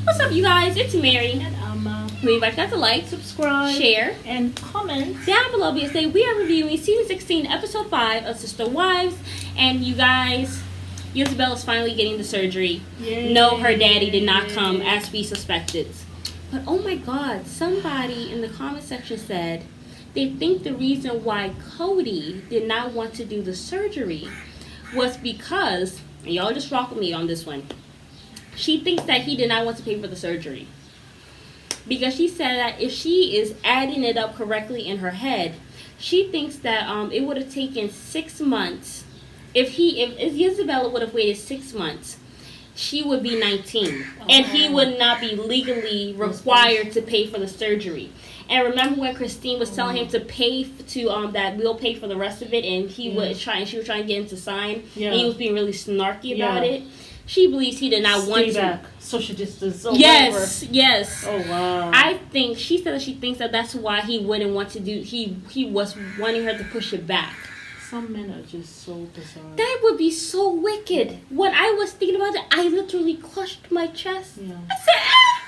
What's up, you guys? It's Mary. And Alma. We invite you guys to like, Subscribe. share, And comment. down below because today we are reviewing Season 16, Episode 5 of Sister Wives. And you guys, Isabel is finally getting the surgery. Yay. No, her daddy did not come as we suspected. But oh my god, somebody in the comment section said they think the reason why Kody did not want to do the surgery was because, and y'all just rock with me on this one, she thinks that he did not want to pay for the surgery. Because she said that if she is adding it up correctly in her head, she thinks that it would have taken 6 months. If Isabella would have waited 6 months, she would be 19. And he would not be legally required to pay for the surgery. And remember when Christine was telling him to pay that we'll pay for the rest of it, and she was trying to get him to sign, and he was being really snarky about it. She believes he did not want to. Social distance. Yes. Oh wow. I think she said that she thinks that that's why he wouldn't want to do. He was wanting her to push it back. Some men are just so bizarre. That would be so wicked. When I was thinking about it, I literally clutched my chest. Yeah. I said, ah!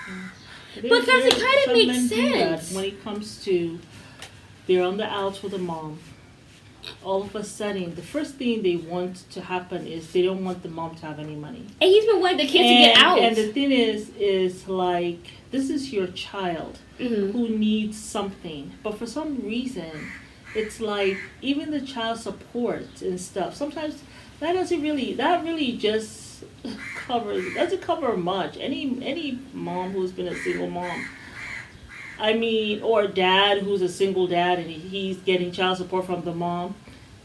Yeah. Because it kind of makes sense. When it comes to, they're on the outs with a mom. All of a sudden, the first thing they want to happen is they don't want the mom to have any money. And he's been wanting the kids to get out. And the thing is like, this is your child who needs something. But for some reason, it's like, even the child support and stuff, sometimes that really just doesn't cover much. Any mom who's been a single mom, I mean, or dad who's a single dad and he's getting child support from the mom,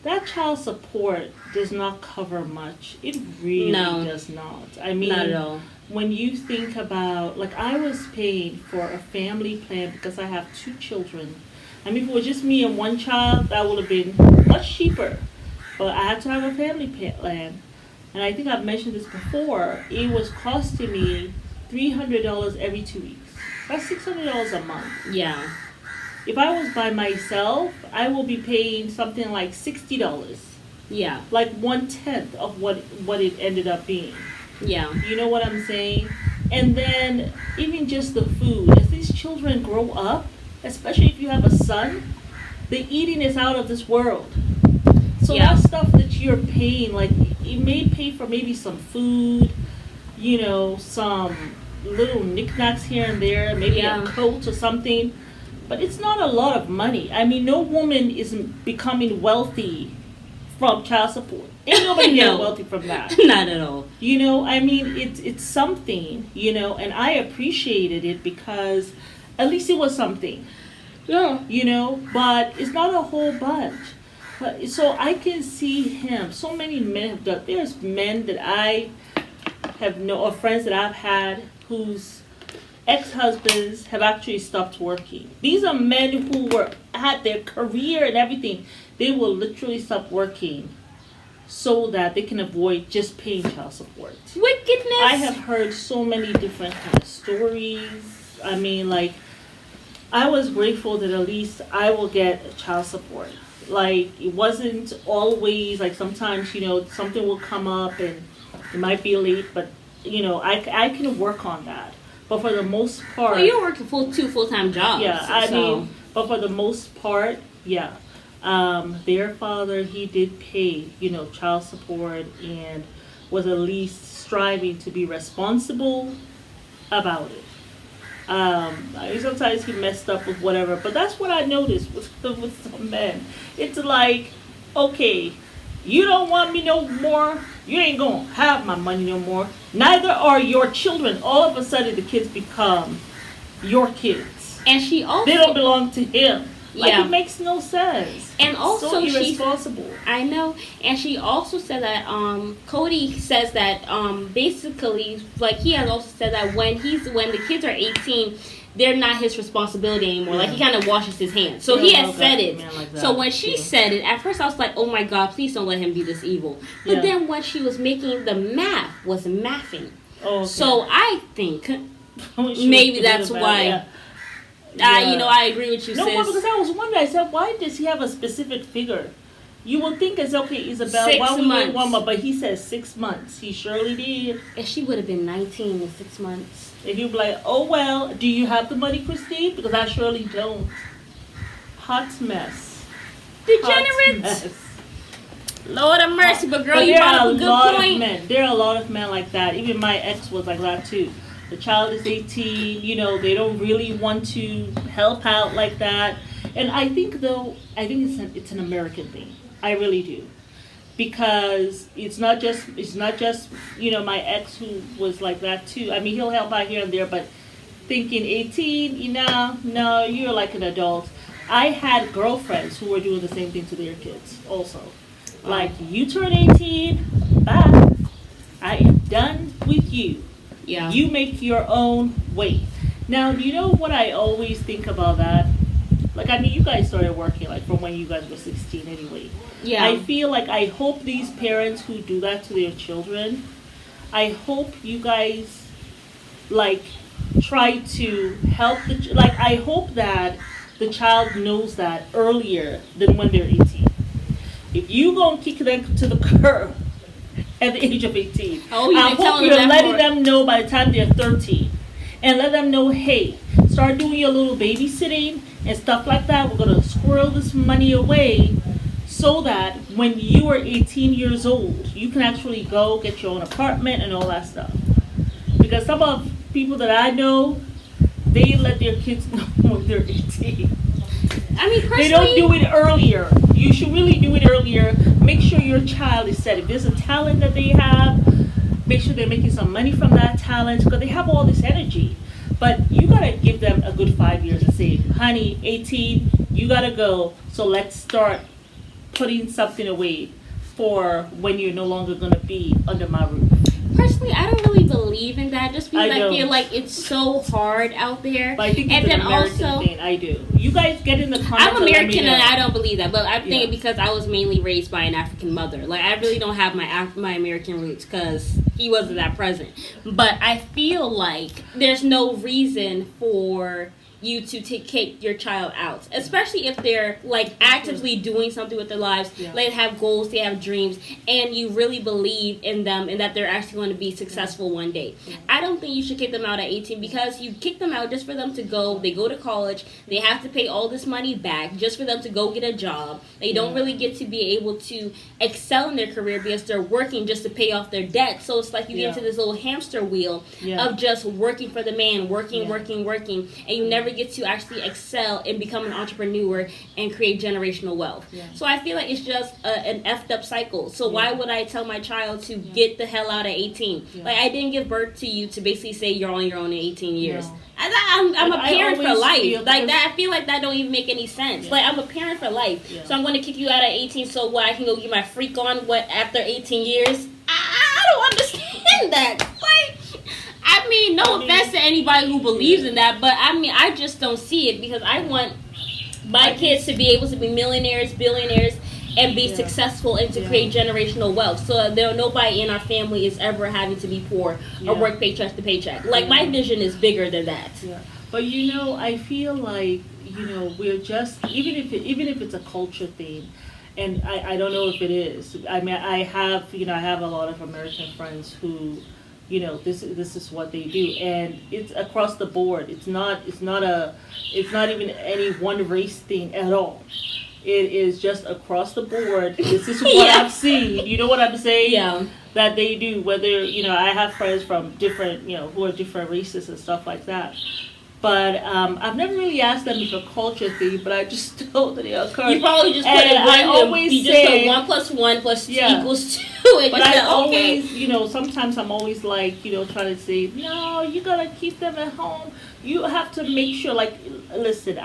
that child support does not cover much. It really does not. I mean, not at all. When you think about, like, I was paying for a family plan because I have 2 children. I mean, if it was just me and 1 child, that would have been much cheaper. But I had to have a family plan. And I think I've mentioned this before. It was costing me $300 every 2 weeks. That's $600 a month. Yeah. If I was by myself, I will be paying something like $60. Yeah. Like 1/10 of what it ended up being. Yeah. You know what I'm saying? And then even just the food. As these children grow up, especially if you have a son, the eating is out of this world. So that stuff that you're paying, like, you may pay for maybe some food, you know, some little knickknacks here and there, maybe a coat or something, but it's not a lot of money. I mean, no woman is becoming wealthy from child support. Ain't nobody getting wealthy from that. Not at all. You know, I mean, it's something, you know, and I appreciated it because at least it was something. Yeah. You know, but it's not a whole bunch. But, so I can see him. So many men have done. There's men that I have or friends that I've had whose ex-husbands have actually stopped working. These are men who had their career and everything. They will literally stop working so that they can avoid just paying child support. Wickedness. I have heard so many different kind of stories. I mean, like, I was grateful that at least I will get child support. Like, it wasn't always, like, sometimes, you know, something will come up and it might be late, but, you know, I can work on that. But for the most part... Well, you're working 2 full-time jobs. Yeah, I mean, but for the most part, yeah. Their father, he did pay, you know, child support and was at least striving to be responsible about it. Sometimes he messed up with whatever, but that's what I noticed with some men. It's like, okay, you don't want me no more, you ain't gonna have my money no more. Neither are your children. All of a sudden, the kids become your kids. And she also... They don't belong to him. Like, it makes no sense. And also, so irresponsible. I know. And she also said that Kody says that basically, like, he has also said that when the kids are 18, they're not his responsibility anymore. Like, he kind of washes his hands. So he has said it. Like so when she said it, at first I was like, oh my God, please don't let him be this evil. But then when she was making the math, was mathing. Oh, okay. So I think maybe that's why. You know, I agree with you, sis. No, because I was wondering, I said, why does he have a specific figure? You would think it's okay, Isabel, 6 why we months. wait 1 month? But he says 6 months. He surely did. And she would have been 19 in 6 months. And he'll be like, oh, well, do you have the money, Christine? Because I surely don't. Hot mess. Hot Degenerate. mess. Lord of mercy, but girl, But you there brought are up a a good lot point. of men. There are a lot of men like that. Even my ex was like that too. The child is 18, you know, they don't really want to help out like that. And I think though, I think it's an American thing. I really do. Because it's not just, you know, my ex who was like that too. I mean, he'll help out here and there, but thinking 18, you know, no, you're like an adult. I had girlfriends who were doing the same thing to their kids also. Like, you turn 18, bye. I am done with you. Yeah. You make your own way. Now, do you know what I always think about that? Like, I mean, you guys started working, like, from when you guys were 16 anyway. Yeah. I feel like I hope these parents who do that to their children, I hope you guys, like, try to help like, I hope that the child knows that earlier than when they're 18. If you gonna kick them to the curb at the age of 18, Oh, you I been hope telling you're them that letting for- them know by the time they're 13. And let them know, hey, start doing your little babysitting and stuff like that. We're gonna squirrel this money away so that when you are 18 years old, you can actually go get your own apartment and all that stuff. Because some of people that I know, they let their kids know when they're 18. I mean, personally, They don't do it earlier. You should really do it earlier. Make sure your child is set. If there's a talent that they have, make sure they're making some money from that talent because they have all this energy. But you gotta give them a good 5 years and say, honey, 18, you gotta go. So let's start putting something away for when you're no longer gonna be under my roof. personally, I don't really believe in that just because I I don't. feel like it's so hard out there. But I think And it's an then American also- thing. I do. You guys get in the comments. I'm and let me American know. and I don't believe that, but I think Yeah. because I was mainly raised by an African mother. Like, I really don't have my American roots because he wasn't that present. But I feel like there's no reason for you to kick your child out, especially if they're like actively doing something with their lives. Yeah. Like, they have goals, they have dreams, and you really believe in them and that they're actually going to be successful one day. Yeah. I don't think you should kick them out at 18 because you kick them out just for them to go. They go to college, they have to pay all this money back just for them to go get a job. They don't really get to be able to excel in their career because they're working just to pay off their debt. So it's like you get into this little hamster wheel of just working for the man, working, and you never get to actually excel and become an entrepreneur and create generational wealth. Yeah. So I feel like it's just an effed up cycle. So why would I tell my child to get the hell out at 18? Yeah. Like, I didn't give birth to you to basically say you're on your own in 18 years. No. I'm a But I parent for always life. feel Like because- that, I feel like that don't even make any sense. Yeah. Like, I'm a parent for life. Yeah. So I'm going to kick you out at 18 so what, I can go get my freak on after 18 years? I don't understand that. Like, I mean, no offense to anybody who believes in that, but I mean, I just don't see it because I want my kids to be able to be millionaires, billionaires, and be successful and to create generational wealth. So nobody in our family is ever having to be poor or work paycheck to paycheck. Like, my vision is bigger than that. Yeah. But you know, I feel like, you know, we're just, even if it's a culture thing, and I don't know if it is. I mean, I have a lot of American friends who, you know, this is what they do, and it's across the board. It's not even any one race thing at all. It is just across the board. This is what I've seen. You know what I'm saying? Yeah. That they do. Whether, you know, I have friends from different, you know, who are different races and stuff like that. But I've never really asked them if it's a culture thing, but I just know that it occurs. You probably just put And it I one, always you say, just put 1 + 1 + Yeah. equals 2, and but you I said, okay. always, you know, sometimes I'm always like, you know, trying to say, no, you gotta keep them at home. You have to make sure, like, listen,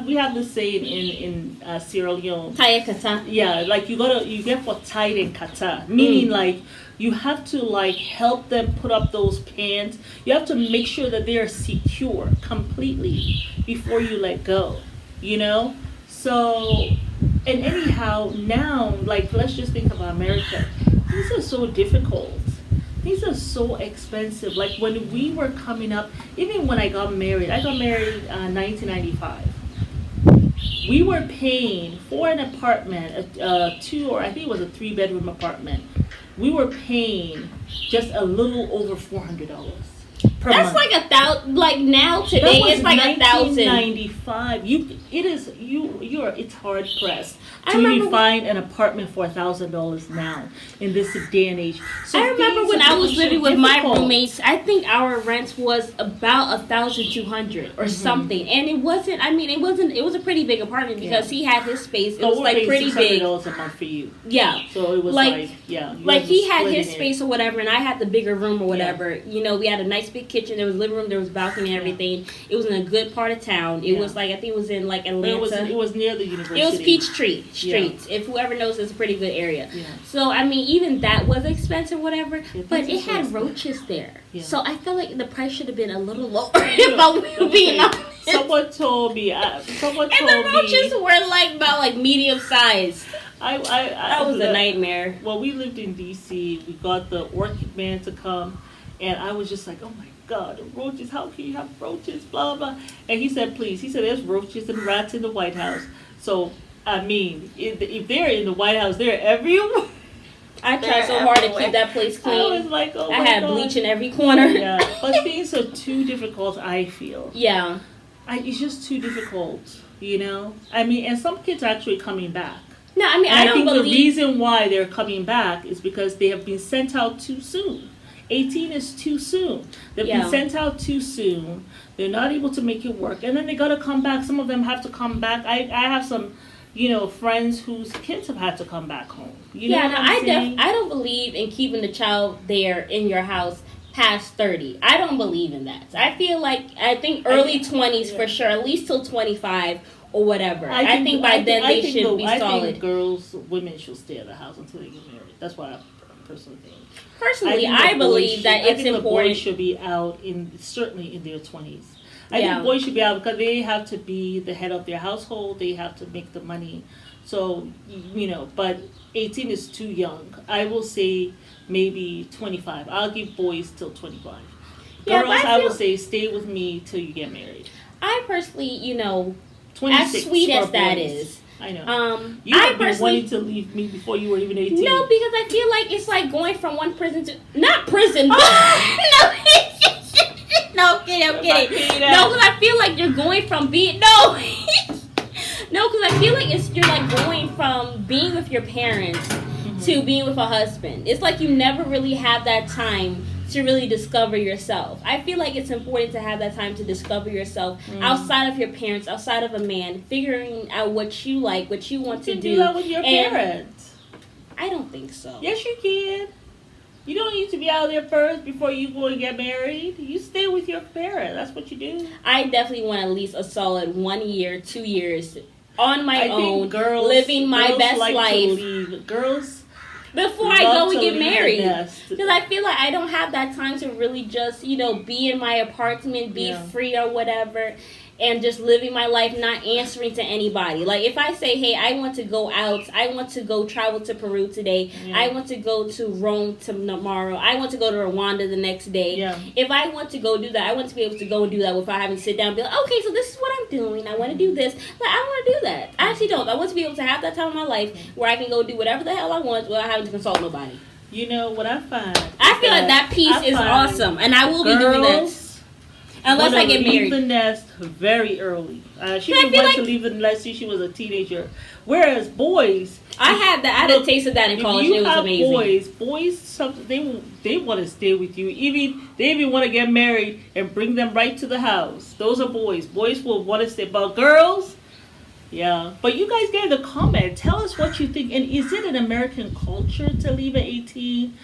we have this saying in Sierra Leone. Taya kata. Yeah, like you get for tight and kata, meaning like you have to like help them put up those pants. You have to make sure that they are secure completely before you let go, you know? So, and anyhow, now, like, let's just think about America. These are so difficult. These are so expensive. Like, when we were coming up, even when I got married 1995. We were paying for an apartment, I think it was a 3-bedroom apartment. We were paying just a little over $400 Per That's month. like 1,000. Like now today, it's like 1,000. 1995. It's hard pressed I to remember even find an apartment for $1,000 now in this day and age. So I remember things when are I was so living with my difficult. roommates. I think our rent was about 1,200 or something, and it wasn't. I mean, it wasn't. It was a pretty big apartment because he had his space. It was like pretty big. $600 a month for you. Yeah. So it was Like, yeah. Like he had his space or whatever, and I had the bigger room or whatever. Yeah. You know, we had a nice big kitchen. There was living room. There was balcony and everything. It was in a good part of town. It was like I think it was in like Atlanta. It was near the university. It was Peachtree Street. If whoever knows, it's a pretty good area. Yeah. So I mean, even that was expensive, whatever. Yeah, but it had roaches there. Yeah. So I feel like the price should have been a little lower. If I were being honest. Someone told me. And the roaches were like about like medium size. That was a nightmare. Well, we lived in D.C. We got the orchid man to come, and I was just like, oh my God, the roaches! How can you have roaches? Blah blah. And he said, please. He said, there's roaches and rats in the White House. So I mean, if they're in the White House, they're everywhere. I tried so hard to keep that place clean. I was like, oh my God. I had bleach in every corner. Yeah, but things are too difficult. I feel. Yeah. It's just too difficult. You know. I mean, and some kids are actually coming back. No, I mean, And I don't think believe the reason why they're coming back is because they have been sent out too soon. 18 is too soon. They've been sent out too soon. They're not able to make it work, and then they gotta come back. Some of them have to come back. I have some, friends whose kids have had to come back home. I don't believe in keeping the child there in your house past 30. I don't believe in that. I think early 20s for sure, at least till 25 or whatever. I think by then they should be solid. I think women should stay at the house until they get married. That's what I personally think. Personally, I believe that it's important. The boys should be out certainly in their 20s. I think boys should be out because they have to be the head of their household. They have to make the money. So, but 18 is too young. I will say maybe 25. I'll give boys till 25. Girls, I will say stay with me till you get married. I personally, 26 as sweet as boys. that is. I know. You have been wanting to leave me before you were even 18. No, because I feel like it's like going from one prison to... Not prison, but... No, I'm kidding. No, because I feel like you're going from being... No, because I feel like you're like going from being with your parents to being with a husband. It's like you never really have that time to really discover yourself. I feel like it's important to have that time to discover yourself outside of your parents, outside of a man, figuring out what you like, what you want to do. You can do that with your parents. I don't think so. Yes, you can. You don't need to be out there first before you go and get married. You stay with your parents. That's what you do. I definitely want at least a solid 1 year, 2 years on my own, girls, living my best life. Girls before I go and get married. Because I feel like I don't have that time to really just, be in my apartment, be free or whatever, and just living my life, not answering to anybody. Like, if I say, hey, I want to go out, I want to go travel to Peru today, I want to go to Rome tomorrow, I want to go to Rwanda the next day. If I want to go do that, I want to be able to go and do that without having to sit down and be like, okay, so this is what I'm doing, I want to do this. Like, I don't want to do that. I actually don't. I want to be able to have that time in my life where I can go do whatever the hell I want without having to consult nobody. You know what I find? I feel like that piece is awesome, and I will be doing that. Unless I get married. Leave the nest very early. She didn't want to leave the nest since she was a teenager. Whereas boys, I had a taste of that in college. And it was amazing. Boys, they want to stay with you. They even want to get married and bring them right to the house. Those are boys. Boys will want to stay, but girls, But you guys get the comment. Tell us what you think. And is it an American culture to leave at 18?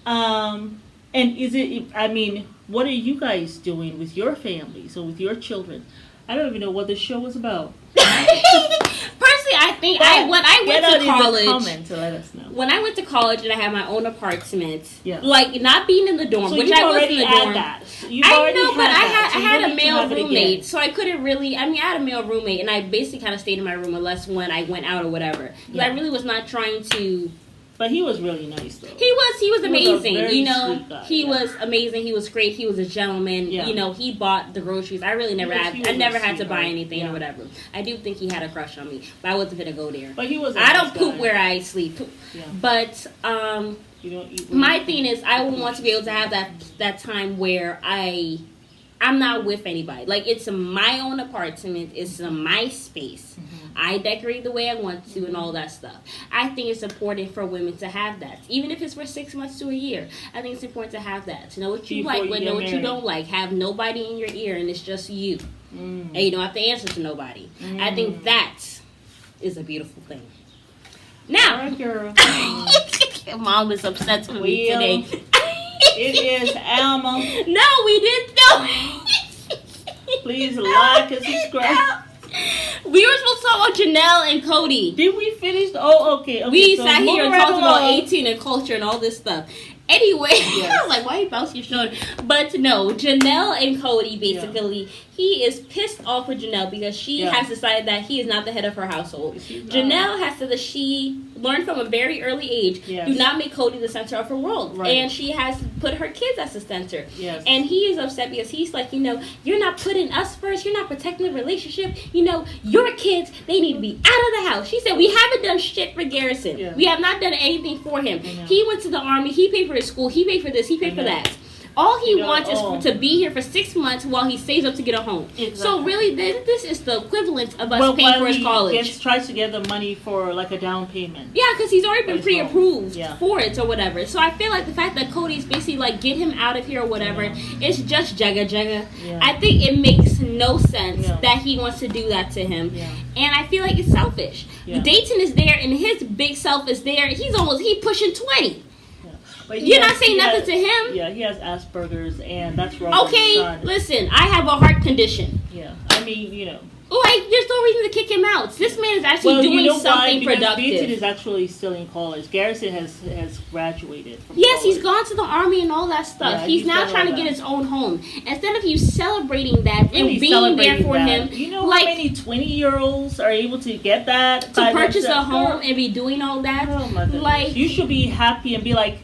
And is it? What are you guys doing with your families or with your children? I don't even know what the show was about. Personally, I think when I went to college, comment to let us know. When I went to college and I had my own apartment, like not being in the dorm, so which I was in the dorm. I know, but I had a male roommate, so I couldn't really. I had a male roommate, and I basically kind of stayed in my room unless when I went out or whatever. Because I really was not trying to. But he was really nice, though. He was amazing. Sweet guy, he was amazing. He was great. He was a gentleman. He bought the groceries. I really never had. I never had to buy anything or whatever. I do think he had a crush on me, but I wasn't gonna go there. But he was. I don't poop where I sleep. But you don't eat. My thing is, I would want to be able to have that time where I I'm not with anybody. Like, it's my own apartment. It's my space. I decorate the way I want to and all that stuff. I think it's important for women to have that. Even if it's for 6 months to a year. I think it's important to have that. To know what you like, but know what you don't like. Have nobody in your ear and it's just you. And you don't have to answer to nobody. I think that is a beautiful thing. Now, All right, girl. Mom is upset with me today. It is Alma. No, we didn't know. Please like and subscribe. We were supposed to talk about Janelle and Kody. Did we finish? Oh, okay. We so sat here and moving talked right about along. 18 and culture and all this stuff. Anyway, I was like, why you bounce your shoulder? But no, Janelle and Kody, basically, he is pissed off with Janelle because she has decided that he is not the head of her household. Janelle has said that she learned from a very early age, do not make Kody the center of her world. Right. And she has put her kids as the center. Yes. And he is upset because he's like, you're not putting us first. You're not protecting the relationship. Your kids, they need to be out of the house. She said, we haven't done shit for Garrison. Yeah. We have not done anything for him. He went to the army. He paid for his school. He paid for this. He paid for that. All he wants is to be here for 6 months while he saves up to get a home. Exactly. So really, this is the equivalent of us paying for his college. He tries to get the money for like a down payment. Yeah, because he's already been pre-approved for it or whatever. So I feel like the fact that Cody's basically like, get him out of here or whatever, it's just jagga. Yeah. I think it makes no sense that he wants to do that to him. Yeah. And I feel like it's selfish. Yeah. Dayton is there and his big self is there. He pushing 20. But you're not saying nothing to him? Yeah, he has Asperger's, and that's wrong. Okay, listen, I have a heart condition. Yeah, I mean, Like, there's no reason to kick him out. This man is actually doing something productive. Dayton is actually still in college. Garrison has graduated from college. He's gone to the army and all that stuff. Yeah, he's now trying to get his own home. Instead of you celebrating that and being there for him. You know how many 20-year-olds are able to get that? To purchase a home and be doing all that? Oh, my goodness. Like, you should be happy and be like,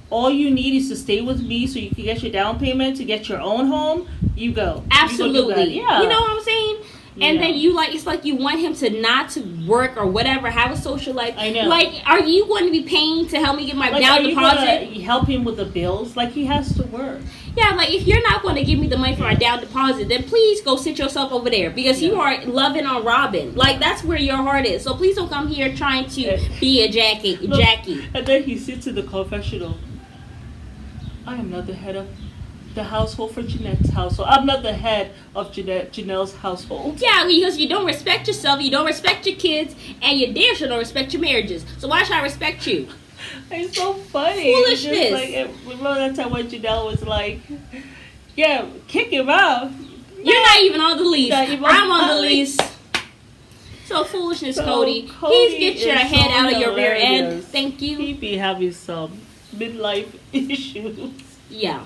all you need is to stay with me so you can get your down payment to get your own home. You go. Absolutely. You know what I'm saying? And then it's like you want him to not to work or whatever, have a social life. I know. Like, are you going to be paying to help me get my down deposit? Help him with the bills? Like, he has to work. Yeah, like, if you're not going to give me the money for my down deposit, then please go sit yourself over there because you are loving on Robin. Like, that's where your heart is. So please don't come here trying to be a Jackie. And then he sits in the confessional. I am not the head of the household for Jeanette's household. I'm not the head of Janelle's household. Yeah, because you don't respect yourself, you don't respect your kids, and you damn sure don't respect your marriages. So why should I respect you? It's so funny. Foolishness. Remember that time when Janelle was like, kick him out. You're not even on the lease. I'm on the lease. So foolishness, Kody. Please get your head out of your rear end. Thank you. He be having some midlife issues. Yeah.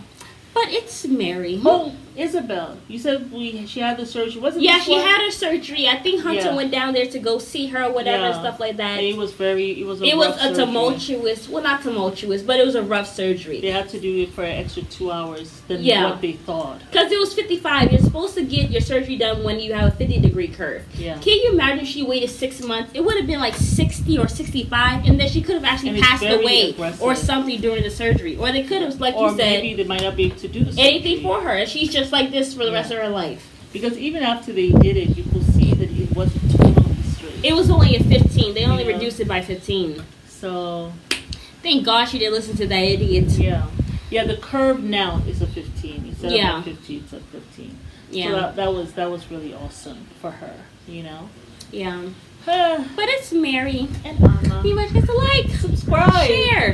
But it's Mary. Oh, Isabel. You said she had the surgery. She had her surgery. I think Hunter went down there to go see her or whatever and stuff like that. It was a tumultuous, well, not tumultuous, but it was a rough surgery. They had to do it for an extra 2 hours than what they thought. Because it was 55. You're supposed to get your surgery done when you have a 50-degree curve. Yeah. Can you imagine if she waited 6 months? It would have been like 60 or 65, and then she could have actually passed away or something during the surgery. Or they could have, like you said. Or maybe they might not be able to do the surgery. Anything for her. And she's just like this for the rest of her life. Because even after they did it, you could see that it wasn't totally straight. It was only a 15. They only reduced it by 15. So, thank God she didn't listen to that idiot. Yeah. Yeah, the curve now is a 15. Instead of a 15, it's a 15. Yeah. So that was really awesome for her, Yeah. But it's Mary and Anna. Be much to like, subscribe, share.